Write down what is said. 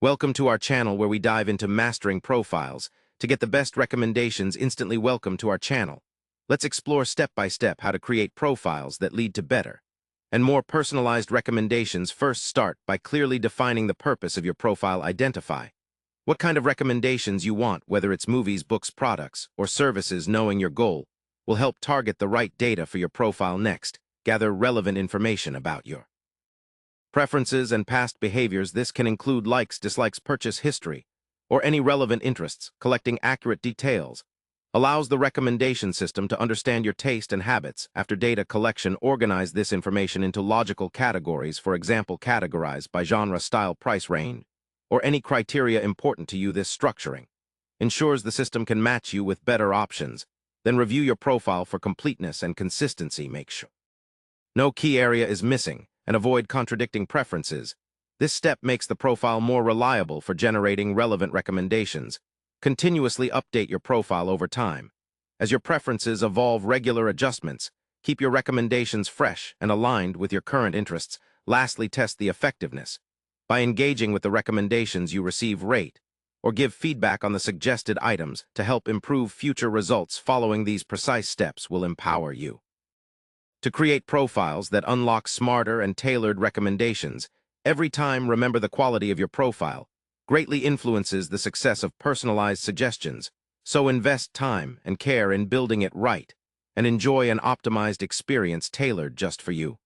Welcome to our channel where we dive into mastering profiles. To get the best recommendations, instantly welcome to our channel. Let's explore step by step how to create profiles that lead to better and more personalized recommendations. First, start by clearly defining the purpose of your profile. Identify what kind of recommendations you want, whether it's movies, books, products, or services. Knowing your goal will help target the right data for your profile. Next, gather relevant information about your preferences and past behaviors. This can include likes, dislikes, purchase history, or any relevant interests. Collecting accurate details allows the recommendation system to understand your taste and habits. After data collection, organize this information into logical categories. For example, categorize by genre, style, price range, or any criteria important to you. This structuring ensures the system can match you with better options. Then review your profile for completeness and consistency. Make sure no key area is missing and avoid contradicting preferences. This step makes the profile more reliable for generating relevant recommendations. Continuously update your profile over time. As your preferences evolve, regular adjustments keep your recommendations fresh and aligned with your current interests. Lastly, test the effectiveness. By engaging with the recommendations you receive, rate or give feedback on the suggested items to help improve future results. Following these precise steps will empower you to create profiles that unlock smarter and tailored recommendations. Every time, remember the quality of your profile greatly influences the success of personalized suggestions. So invest time and care in building it right and enjoy an optimized experience tailored just for you.